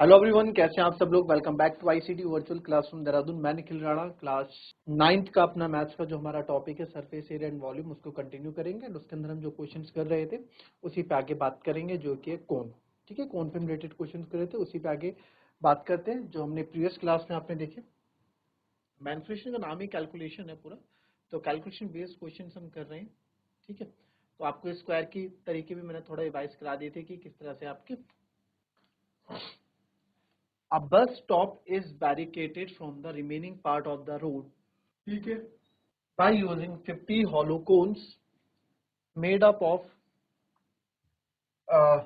Hello everyone, कैसे हैं आप सब लोग। Welcome back to ICT virtual classroom Dehradun. मैं निखिल राणा। क्लास 9th का अपना मैथ्स का जो हमारा टॉपिक है सरफेस एरिया एंड वॉल्यूम, उसको कंटिन्यू करेंगे एंड उसके अंदर हम जो क्वेश्चंस कर रहे थे उसी पे आगे बात करेंगे, जो कि कोन। ठीक है, कोन पे रिलेटेड क्वेश्चंस कर रहे थे, उसी पे आगे बात करते हैं जो हमने प्रीवियस क्लास में आपने देखे। मैनिपुलेशन का नाम ही कैलकुलेशन है पूरा, तो कैलकुलेशन बेस्ड क्वेश्चन हम कर रहे हैं। ठीक है, तो आपको स्क्वायर की तरीके भी मैंने थोड़ा रिवाइज करा दिए थे कि किस तरह से आपके A bus stop is barricaded from the remaining part of the road. ठीक है, by using 50 hollow cones made up of uh,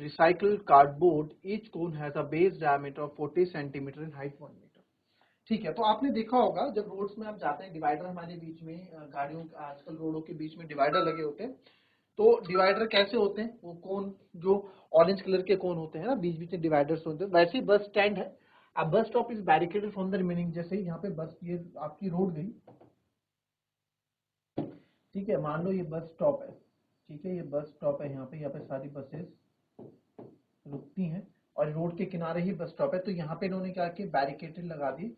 recycled cardboard. Each cone has a base diameter of 40 centimeter and height 1 meter. ठीक है, तो आपने देखा होगा जब roads में आप जाते हैं, डिवाइडर हमारे बीच में गाड़ियों आजकल रोडों के बीच में डिवाइडर लगे होते हैं। तो डिवाइडर कैसे होते हैं, वो कोन जो ऑरेंज कलर के कोन होते हैं ना, बीच बीच में डिवाइडर्स होते हैं, वैसे ही बस स्टैंड है। अब bus stop is barricaded from the remaining. जैसे ही यहाँ पे बस, ये आपकी रोड गई, ठीक है, मान लो ये बस स्टॉप है। ठीक है, ये बस स्टॉप है, यहाँ पे सारी बसेस रुकती हैं और रोड के किनारे ही बस स्टॉप है। तो यहाँ पे इन्होंने क्या किया, बैरिकेडेड लगा दी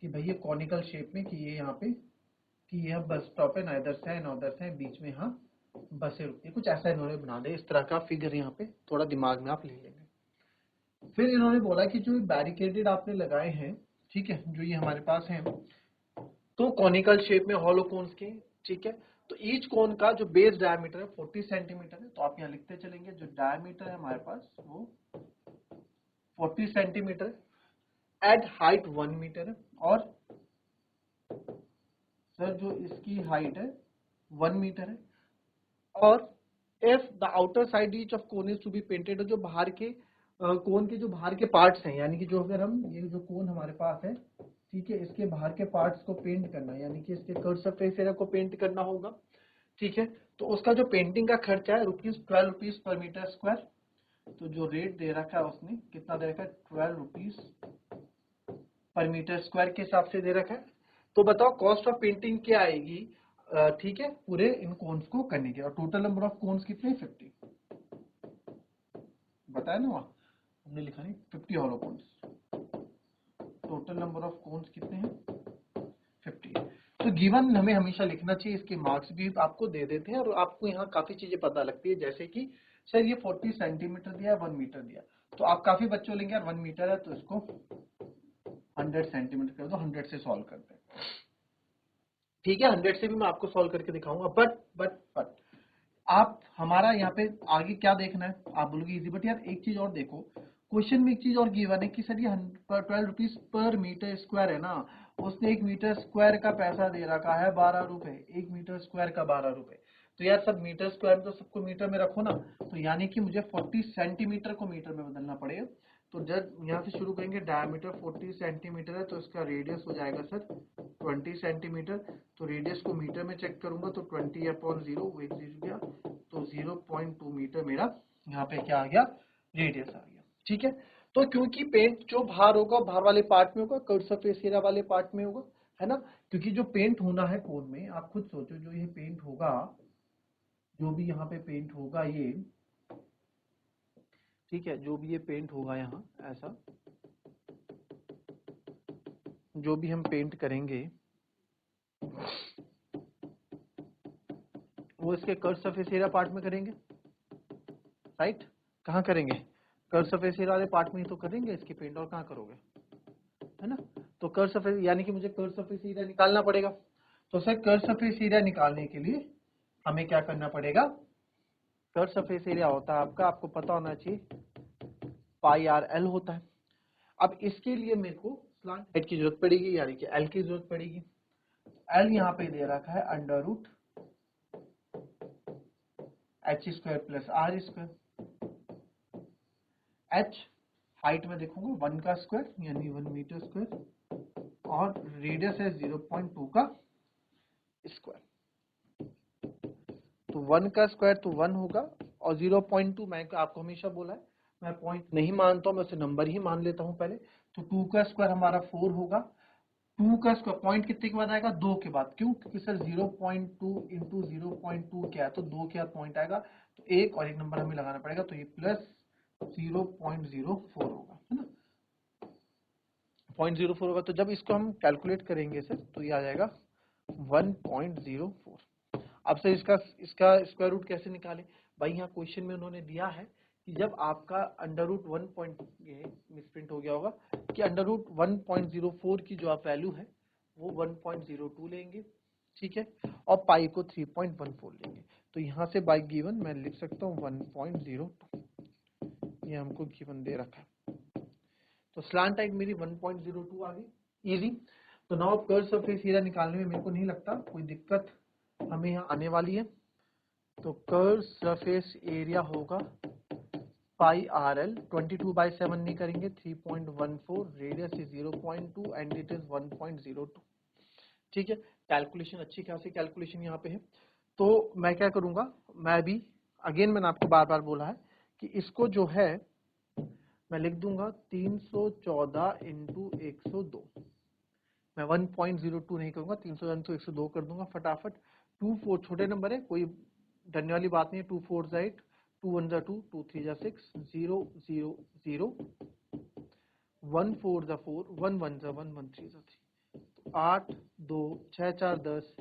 कि भाई ये कॉनिकल शेप में, कि ये यहाँ पे कि यह बस स्टॉप है, ना इधर से है ना उधर से है, बीच में यहाँ बसें रुकती है। कुछ ऐसा इन्होंने बना दिया, इस तरह का फिगर यहाँ पे थोड़ा दिमाग में आप ले लेंगे। फिर इन्होंने बोला कि जो बैरिकेडेड आपने लगाए हैं, ठीक है, जो ये हमारे पास हैं, तो कॉनिकल शेप में हॉलो कोन्स के। ठीक है, तो ईच कोन का जो बेस डायमीटर है 40 सेंटीमीटर है। तो आप यहाँ लिखते चलेंगे, जो डायमीटर है हमारे पास वो 40 सेंटीमीटर है, एट हाइट 1 मीटर है, और सर जो इसकी हाइट है 1 मीटर है। और if the outer side each of cone is to be painted, जो बाहर के कोन के जो बाहर के पार्ट्स हैं, यानी कि जो अगर हम ये जो कोन हमारे पास है, ठीक है, इसके बाहर के पार्ट्स को पेंट करना, यानी कि इसके कर्व सरफेस एरिया को पेंट करना होगा। ठीक है, तो उसका जो पेंटिंग का खर्चा है ₹12 पर मीटर स्क्वायर। तो जो रेट दे रखा है उसने कितना दे रखा है, ₹12 पर मीटर स्क्वायर के हिसाब से दे रखा है। तो बताओ कॉस्ट ऑफ पेंटिंग क्या आएगी, ठीक है, पूरे इन कोन्स को करने के। और टोटल नंबर ऑफ कोन्स कितने, 50 बताया ना, वहां हमने लिखा नहीं, 50 hollow cones. Total number of cones कितने हैं, 50 है। तो गिवन हमें हमेशा लिखना चाहिए, इसके मार्क्स भी आपको दे देते हैं और आपको यहाँ काफी चीजें पता लगती है, जैसे कि सर ये 40 सेंटीमीटर दिया, 1 मीटर दिया, तो आप काफी बच्चों लेंगे यार 1 मीटर है तो इसको 100 सेंटीमीटर कर दो, 100 से सॉल्व करते हैं। ठीक है, 100 से भी मैं आपको सॉल्व करके दिखाऊंगा। बट आप हमारा यहाँ पे आगे क्या देखना है, आप बोलोगे इजी, बट यार एक चीज और देखो, क्वेश्चन में एक चीज और गिवन है कि सर ये ₹12 पर मीटर स्क्वायर है ना, उसने 1 मीटर स्क्वायर का पैसा दे रखा है 12 रुपए, 1 मीटर स्क्वायर का 12 रुपए। तो यार सब मीटर स्क्वायर में तो सबको मीटर में रखो ना, तो यानी कि मुझे 40 सेंटीमीटर को मीटर में बदलना पड़ेगा। तो जब यहाँ से शुरू करेंगे, डायमीटर 40 सेंटीमीटर है, तो इसका रेडियस हो जाएगा सर 20 सेंटीमीटर। तो रेडियस को मीटर में चेक करूंगा तो 20/0, वो एक 0 गया, तो 0.2 मीटर मेरा यहाँ पे क्या आ गया, रेडियस आ गया। ठीक है, तो क्योंकि पेंट जो बाहर होगा बाहर वाले पार्ट में होगा, कर्व सरफेस एरिया वाले पार्ट में होगा, है ना, क्योंकि जो पेंट होना है कोन में, आप खुद सोचो, जो ये पेंट होगा, जो भी यहाँ पे पेंट होगा ये, ठीक है, जो भी ये पेंट होगा यहाँ ऐसा, जो भी हम पेंट करेंगे वो इसके कर्व सरफेस एरिया पार्ट में करेंगे, राइट। कहाँ करेंगे, कर्व सरफेस एरिया वाले पार्ट में ही तो करेंगे इसकी पेंट, और कहाँ करोगे, है ना। तो कर्व सरफेस, यानी कि मुझे कर्व सरफेस एरिया निकालना पड़ेगा। तो सर कर्व सरफेस एरिया निकालने के लिए हमें क्या करना पड़ेगा, कर्व सरफेस एरिया होता है आपका, आपको पता होना चाहिए, πr/l होता है। अब इसके लिए मेरे को स्लांट हेड की जरूरत पड़ेगी, यानी कि एल की जरूरत पड़ेगी। एल यहाँ पे दे रखा है √h² plus r²। h height में देखूंगा 1 का स्क्वायर, यानी 1 मीटर स्क्वायर, और रेडियस है 0.2 का स्क्वायर। तो 1 का स्क्वायर तो 1 होगा, और 0.2 मैं आपको हमेशा बोला है, मैं पॉइंट नहीं मानता हूं, मैं उसे नंबर ही मान लेता हूं पहले। तो 2 का स्क्वायर हमारा 4 होगा। 2 का स्क्वायर पॉइंट कितने के बाद आएगा, 2 के बाद, क्यों, क्योंकि सर 0.2 इंटू 0.2 क्या है, तो 2 के बाद पॉइंट आएगा, तो एक और एक नंबर हमें लगाना पड़ेगा, तो ये प्लस 0.04 होगा, है ना, 0.04 होगा। तो जब इसको हम कैलकुलेट करेंगे सर तो ये आ जाएगा 1.04। अब सर इसका इसका स्क्वायर रूट कैसे निकालें? भाई यहाँ क्वेश्चन में उन्होंने दिया है कि जब आपका अंडर रूट 1 पॉइंट, ये मिसप्रिंट हो गया होगा, कि अंडर रूट 1.04 की जो आप वैल्यू है वो 1.02 लेंगे, ठीक है, और पाई को 3.14 लेंगे। तो यहाँ से बाय गिवन मैं लिख सकता हूँ 1.02, ये हमको गिवन दे रखा है। तो स्लांट टाइप मेरी 1.02 आ गई, इजी। तो नाउ कर्व सरफेस एरिया निकालने में मेरे को नहीं लगता कोई दिक्कत हमें यहाँ आने वाली है। तो कर्व सरफेस एरिया होगा पाई आर एल, 22/7 नहीं करेंगे, 3.14, radius is 0.2 and it is 1.02, ठीक है। कैलकुलेशन अच्छी खासी कैलकुलेशन यहाँ पे है। तो मैं क्या करूंगा, मैं भी अगेन मैंने आपको बार बार बोला है कि इसको जो है मैं लिख दूंगा 314 इंटू 102, मैं 1.02 नहीं करूंगा, 314 इंटू 102 कर दूंगा फटाफट। 2 4 छोटे नंबर है, कोई डरने वाली बात नहीं है। 2 4 जा 8, 2 1 जा 2, 2 3 जा 6, 0 0 0, 1 4 जा 4, 1 1 जा 1, 1 3 जा 3, 8 2 6 4 10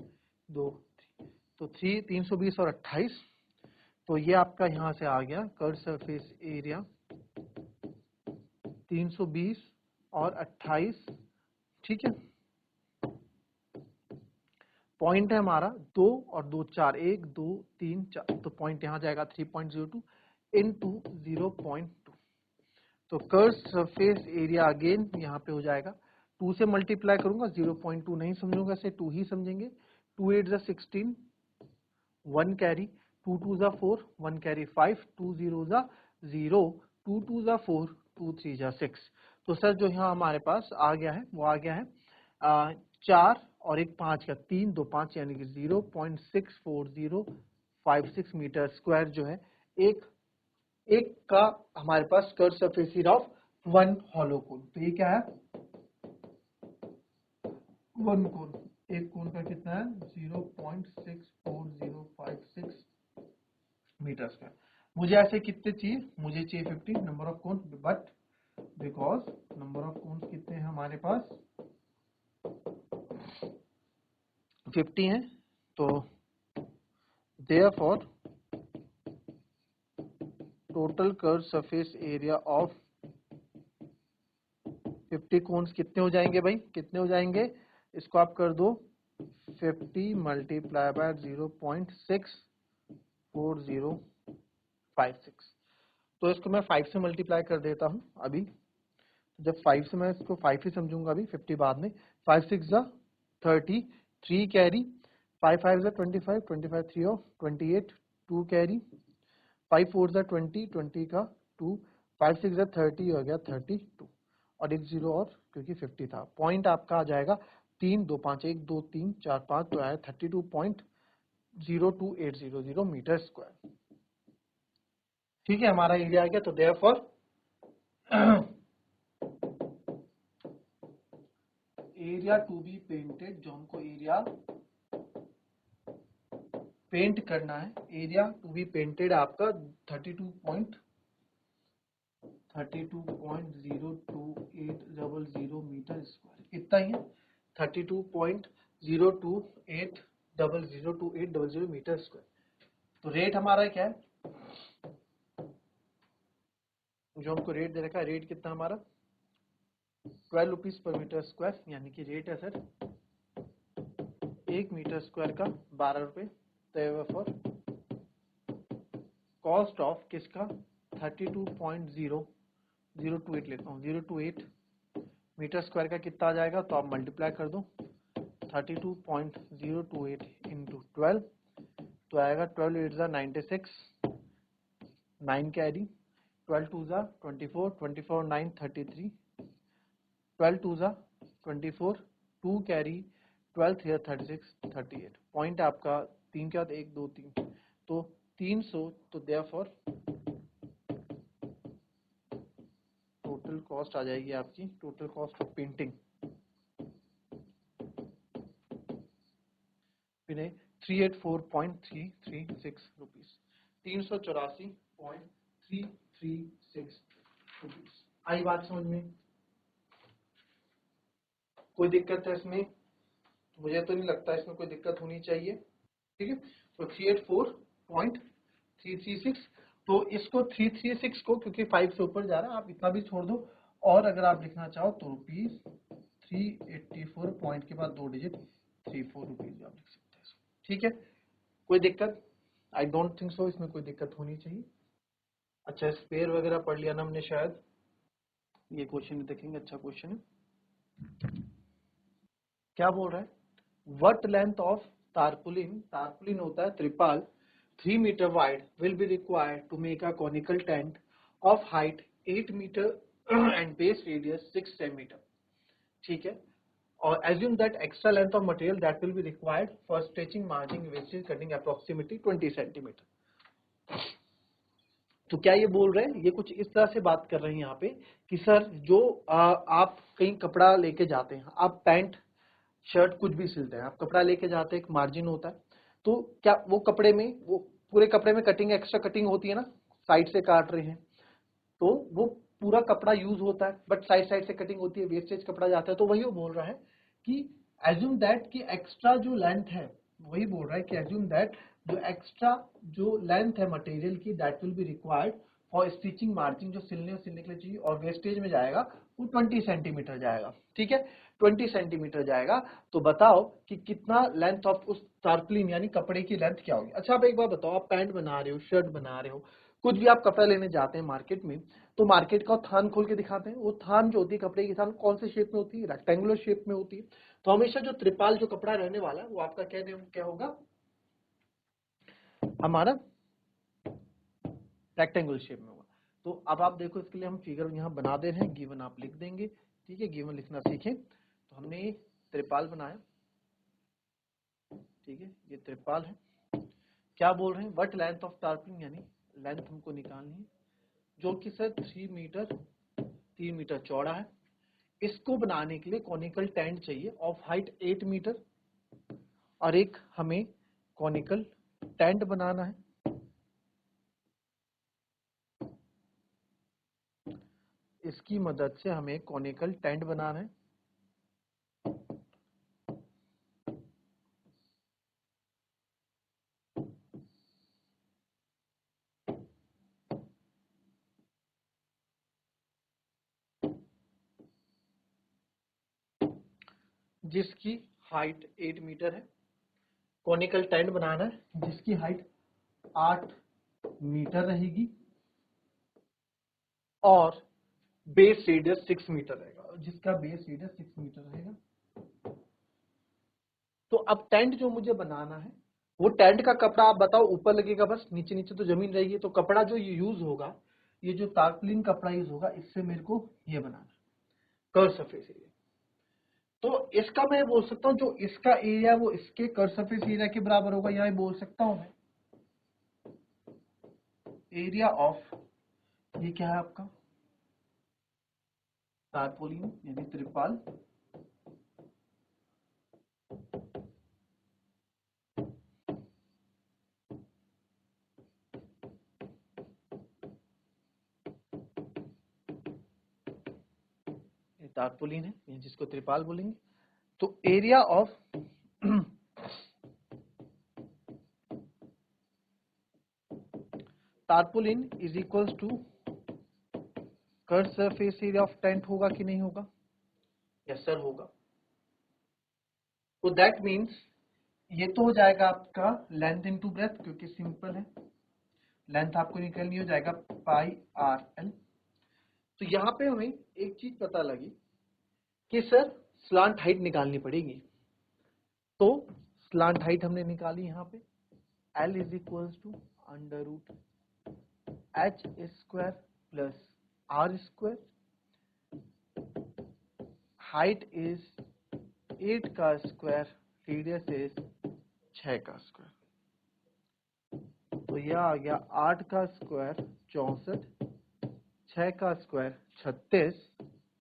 2 3, तो 320 और 28। तो ये आपका यहाँ से आ गया कर्व सरफेस एरिया 320 और 28, ठीक है। पॉइंट है हमारा 2 और 2 4, 1 2 3 4, तो पॉइंट यहाँ जाएगा 3.02 इंटू 0.2। तो कर्व सरफेस एरिया अगेन यहाँ पे हो जाएगा 2 से मल्टीप्लाई करूंगा, 0.2 नहीं समझूंगा, इसे 2 ही समझेंगे। 2 8 जा 16, 1 कैरी, 2 2 जा 4, 1 कैरी 5, 2 0 जा 0, 2 2 जा 4, 2 3 जा 6। तो सर जो यहाँ हमारे पास आ गया है वो आ गया है 4 और एक 5 का, 3 2 5, यानी कि 0.64056 मीटर स्क्वायर जो है एक का हमारे पास curve surface area of 1 hollow cone. तो ये क्या है, 1 कोन, एक कोन का कितना है 0.64056 मीटर स्क्वायर। मुझे ऐसे कितने चाहिए, मुझे चाहिए 50 number of cone, but because number of cone कितने हैं हमारे पास 50 है, तो therefore total curve surface area of 50 cones कितने हो जाएंगे भाई, कितने हो जाएंगे, इसको आप कर दो 50 मल्टीप्लाई बाय 0.64056। तो इसको मैं 5 से मल्टीप्लाई कर देता हूं अभी। जब 5 से, मैं इसको 5 ही समझूंगा अभी, 50 बाद में। 5 6 जा 30, 3 कैरी, 5 5 जा 25, 25 3 और 28, 2 कैरी, 5 4 जा 20, 20 का 2, 5 6 जा 30 हो गया 32, और एक 0 और क्योंकि 50 था। पॉइंट आपका आ जाएगा 3 2 5, 1 2 3 4 5, तो आया 32.02800 मीटर स्क्वायर, ठीक है। हमारा एरिया आ गया। तो therefore area to be painted, जो हमको एरिया पेंट करना है, एरिया टू बी पेंटेड आपका 32.02800 मीटर स्क्वायर, इतना ही है, 32.02800 मीटर स्क्वायर। तो रेट हमारा क्या है, जो हमको रेट दे रखा है, रेट कितना हमारा 12 रुपीज पर मीटर स्क्वायर, यानी कि रेट है सर 1 मीटर स्क्वायर का 12 रुपए। फॉर कॉस्ट ऑफ किसका 32.0028 लेता हूँ, 028 मीटर स्क्वायर का कितना आ जाएगा, तो आप मल्टीप्लाई कर दो 32.028 इंटू 12, तो आएगा 12 8 जा 96, 9 कैरी, 12 2 जा 24, 24 9 33, 12 2 जा 24, 2 कैरी, 12 3 36, 38। पॉइंट आपका 3 के बाद 1 2 3, तो 300। तो देयरफॉर टोटल कॉस्ट आ जाएगी आपकी, total cost of painting 384.336 rupees, 384.336 336 rupees. आई बात समझ में? कोई दिक्कत है इसमें? मुझे तो नहीं लगता इसमें कोई दिक्कत होनी चाहिए। ठीक है, तो 384.336, तो इसको 336 को, क्योंकि 5 से ऊपर जा रहा है, आप इतना भी छोड़ दो, और अगर आप लिखना चाहो तो रुपीज 384 पॉइंट के बाद 2 डिजिट 34 रुपीज आप लिख सकते हैं। ठीक है, कोई दिक्कत? आई डोंट थिंक सो इसमें कोई दिक्कत होनी चाहिए। अच्छा, स्पेयर वगैरह पढ़ लिया ना हमने शायद। ये क्वेश्चन देखेंगे, अच्छा क्वेश्चन है। क्या बोल रहा है? What length of tarpaulin होता है त्रिपाल 3 metre wide will be required to make a conical tent of height 8 metre and base radius 6 centimeter. ठीक है, और assume that extra length of material that will be required for stretching, margin, wastage, cutting approximately 20 centimeter. तो क्या ये बोल रहे हैं? ये कुछ इस तरह से बात कर रहे हैं यहाँ पे कि सर जो आप कहीं कपड़ा लेके जाते हैं, आप पैंट शर्ट कुछ भी सिलते हैं, आप कपड़ा लेके जाते हैं, एक मार्जिन होता है, तो क्या वो कपड़े में, वो पूरे कपड़े में कटिंग, एक्स्ट्रा कटिंग होती है ना, साइड से काट रहे हैं तो वो पूरा कपड़ा यूज होता है, बट साइड साइड से कटिंग होती है, वेस्टेज कपड़ा जाता है। तो वही वो बोल रहा है कि एज्यूम दैट कि एक्स्ट्रा जो लेंथ है, वही बोल रहा है कि एज्यूम दैट जो एक्स्ट्रा जो लेंथ है मटेरियल की, that will be required for stitching, margin, जो सिलने के लिए चाहिए, और वेस्टेज में जाएगा वो 20 सेंटीमीटर जाएगा। ठीक है, 20 सेंटीमीटर जाएगा। तो बताओ कि कितना लेंथ ऑफ उस टारपलिन यानी कपड़े की लेंथ क्या होगी। अच्छा, आप एक बार बताओ, आप पैंट बना रहे हो, शर्ट बना रहे हो, कुछ भी आप कपड़ा लेने जाते हैं मार्केट में, तो मार्केट का थान खोल के दिखाते हैं, वो थान जो होती है कपड़े की थान कौन से शेप में होती है? रेक्टेंगुलर शेप में होती है। तो हमेशा जो त्रिपाल जो कपड़ा रहने वाला है वो आपका क्या होगा? हमारा रेक्टेंगुलर शेप में होगा। तो अब आप देखो, इसके लिए हम फिगर यहाँ बना दे रहे हैं, गिवन आप लिख देंगे। ठीक है, गिवन लिखना सीखें। तो हमने त्रिपाल बनाया, ठीक है, ये त्रिपाल है। क्या बोल रहे हैं? व्हाट लेंथ ऑफ टारपलिन, यानी लेंथ हमको निकालनी है, जो कि सर 3 मीटर चौड़ा है। इसको बनाने के लिए कॉनिकल टेंट चाहिए ऑफ हाइट 8 मीटर, और एक हमें कॉनिकल टेंट बनाना है। इसकी मदद से हमें कॉनिकल टेंट बनाना है। जिसकी हाइट 8 मीटर है, कॉनिकल टेंट बनाना है जिसकी हाइट 8 मीटर रहेगी, और बेस रेडियस 6 मीटर रहेगा, जिसका बेस रेडियस 6 मीटर रहेगा। तो अब टेंट जो मुझे बनाना है, वो टेंट का कपड़ा आप बताओ ऊपर लगेगा बस, नीचे नीचे तो जमीन रहेगी। तो कपड़ा जो यूज होगा, ये जो टारपलिन कपड़ा यूज होगा, इससे मेरे को ये बनाना कर्व सरफेस एरिया। तो इसका मैं बोल सकता हूँ जो इसका एरिया वो इसके कर्व सरफेस एरिया के बराबर होगा, या बोल सकता हूं मैं एरिया ऑफ, ये क्या है आपका टारपोलिन यानी त्रिपाल, ये टारपोलिन है जिसको त्रिपाल बोलेंगे। तो area of tarpaulin is equals to curve surface area of tent, होगा कि नहीं होगा? यस सर, होगा। तो दैट मीन्स ये तो हो जाएगा आपका लेंथ इनटू ब्रेथ, क्योंकि सिंपल है, लेंथ आपको निकलनी हो जाएगा पाई आर एल। तो यहाँ पे हमें एक चीज पता लगी कि सर स्लांट हाइट निकालनी पड़ेगी। तो स्लांट हाइट हमने निकाली यहाँ पे, L is equals to under root H square plus R square, height is 8 का स्क्वायर, रेडियस इज 6 का स्क्वायर। तो यह आ गया 8 का स्क्वायर 64, 6 का स्क्वायर 36,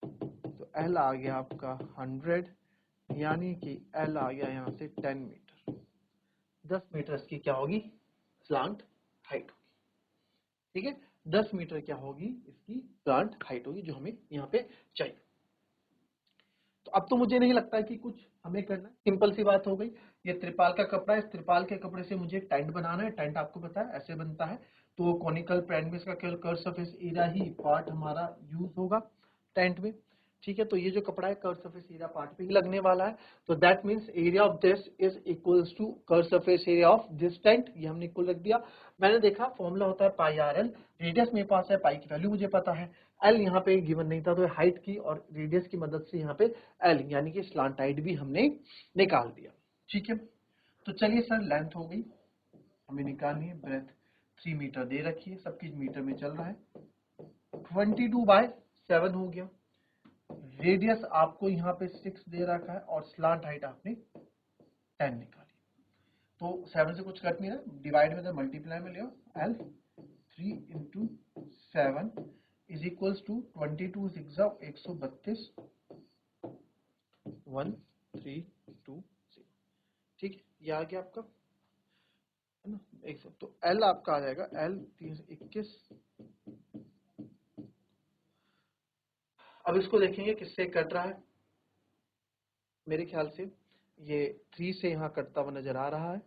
तो L आ गया आपका 100, यानी कि L आ गया यहाँ से 10 मीटर। 10 मीटर की क्या होगी? स्लांट हाइट होगी। ठीक है, 10 मीटर क्या होगी इसकी स्लांट हाइट होगी, जो हमें यहाँ पे चाहिए। तो अब तो मुझे नहीं लगता है कि कुछ हमें करना है, सिंपल सी बात हो गई। ये त्रिपाल का कपड़ा है, इस त्रिपाल के कपड़े से मुझे टेंट बनाना है। टेंट आपको पता है ऐसे बनता है। तो कॉनिकल पिरामिड का केवल कर्व सरफेस एरिया ही पार्ट हमारा यूज होगा टेंट में। ठीक है, तो ये जो कपड़ा है कर्व सरफेस एरिया पार्ट पे ही लगने वाला है। तो that means area of this is equals to curve surface area of this tent. ये हमने इक्वल रख दिया। मैंने देखा फॉर्मूला होता है पाई आर एल, रेडियस मेरे पास है, पाई की वैल्यू मुझे पता है, एल यहाँ पे गिवन नहीं था, तो हाइट की और रेडियस की मदद से यहाँ पे एल यानी कि स्लांट हाइट भी हमने निकाल दिया। ठीक है, तो चलिए सर लेंथ हो गई हमें निकालनी है, ब्रेथ 3 मीटर दे रखी है, सब चीज मीटर में चल रहा है, 22/7 हो गया। रेडियस आपको यहाँ पे 6 दे रखा है और स्लांट हाइट आपने 10 निकाली। तो 7 से कुछ कट नहीं रहा, डिवाइड में मल्टीप्लाई में लियो, L 3 into 7 is equals to 22 6 132 1320। ठीक है, ये आ गया आपका, है ना। एक सब तो एल आपका आ जाएगा एल 321। अब इसको देखेंगे किससे कट रहा है। मेरे ख्याल से ये 3 से यहाँ कटता हुआ नजर आ रहा है।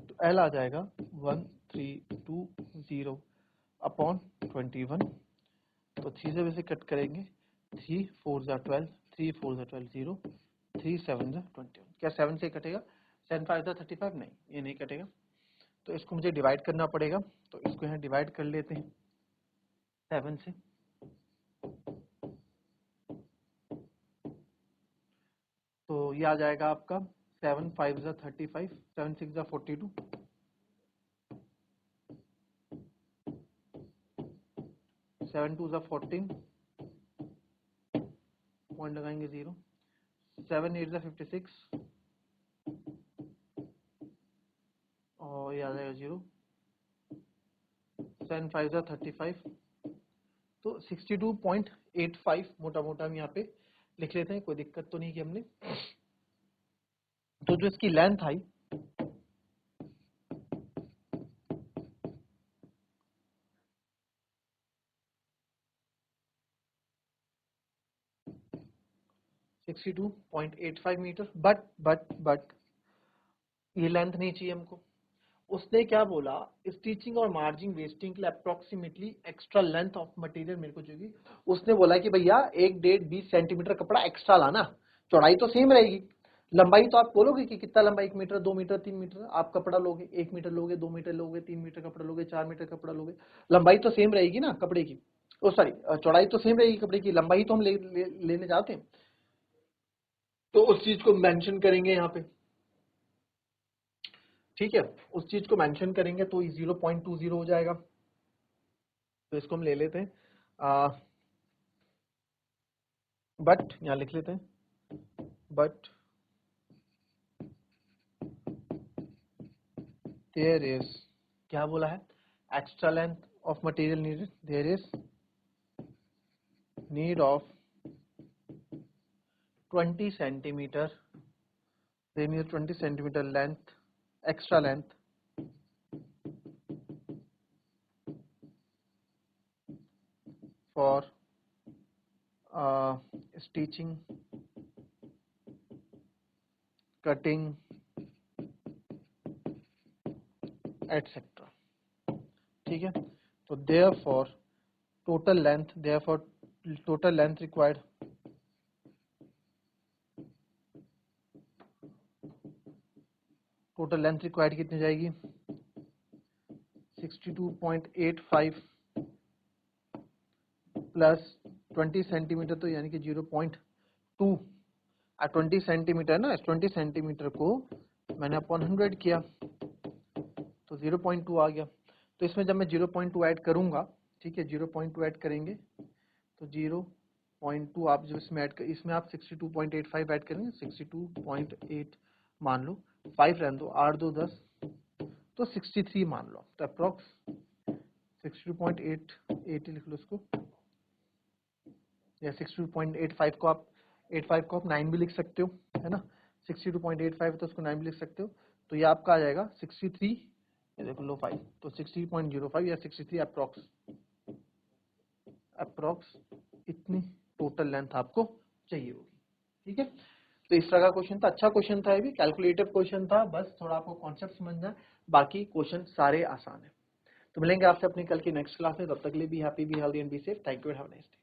तो एल आ जाएगा 1320 अपॉन 21। तो 3 से वैसे कट करेंगे, 3 4 12, 3 4 12 0, 3 7 21। क्या 7 से कटेगा? 7 5 35? नहीं, ये नहीं कटेगा। तो इसको मुझे डिवाइड करना पड़ेगा, तो इसको यहाँ डिवाइड कर लेते हैं 7 से। तो ये आ जाएगा आपका 7 5 35, 7 6 42, 7 2 14, पॉइंट लगाएंगे 0, 7 8 56 और ये आ जाएगा 0, 7 5 35। तो 62.85 मोटा मोटा हम यहाँ पे लिख लेते हैं, कोई दिक्कत तो नहीं की हमने। तो जो इसकी लेंथ आई सिक्सटी 62.85 मीटर, बट ये लेंथ नहीं चाहिए हमको। उसने क्या बोला, स्टिचिंग और मार्जिन वेस्टिंग के लिए approximately extra length of material मेरे को चाहिए। उसने बोला कि भैया 1.5-20 सेंटीमीटर कपड़ा एक्स्ट्रा लाना, चौड़ाई तो सेम रहेगी, लंबाई तो आप बोलोगे कि कितना लंबाई, 1 मीटर 2 मीटर 3 मीटर आप कपड़ा लोगे, 1 मीटर लोगे, 2 मीटर लोगे, 3 मीटर कपड़ा लोगे, 4 मीटर कपड़ा लोगे, लंबाई तो सेम रहेगी ना कपड़े की, ओ सॉरी चौड़ाई तो सेम रहेगी कपड़े की, लंबाई तो हम लेने जाते हैं। तो उस चीज को मेंशन करेंगे यहाँ पे, ठीक है, उस चीज को मेंशन करेंगे तो 0.20 हो जाएगा। तो इसको हम ले लेते हैं, बट यहाँ लिख लेते हैं, बट देयर इज, क्या बोला है, extra length of material needed, there is need of 20 centimetre, there need 20 centimetre length, extra length for stitching, cutting, etc. ठीक है, तो therefore total length required कितनी जाएगी, 62.85 प्लस 20 सेंटीमीटर, तो यानी कि 0.2, 20 सेंटीमीटर ना, 20 सेंटीमीटर को मैंने अपॉन 100 किया तो 0.2 आ गया। तो इसमें जब मैं 0.2 ऐड करूंगा, ठीक है, 0.2 ऐड करेंगे तो 0.2 आप जब इसमें ऐड कर, इसमें आप 62.85 ऐड करेंगे, 62.8 मान लो, 5 रहने दो, 8 2 10, तो 63 मान लो, तो अप्रोक्स 62.8 लिख लो इसको, या 62.85 को आप 85 को आप 9 भी लिख सकते हो, है ना, 62.85 तो उसको 9 भी लिख सकते हो। तो ये आपका आ जाएगा 63 ये देखो लो 5, तो 60.05 या 63 अप्रॉक्स इतनी टोटल लेंथ आपको चाहिए होगी। ठीक है, तो इस तरह का क्वेश्चन था, अच्छा क्वेश्चन था, ये भी कैलकुलेटिव क्वेश्चन था, बस थोड़ा आपको कॉन्सेप्ट समझना है, बाकी क्वेश्चन सारे आसान है। तो मिलेंगे आपसे अपनी कल की नेक्स्ट क्लास में, तब तक के लिए be happy, be healthy and be safe. Thank you and have a nice day.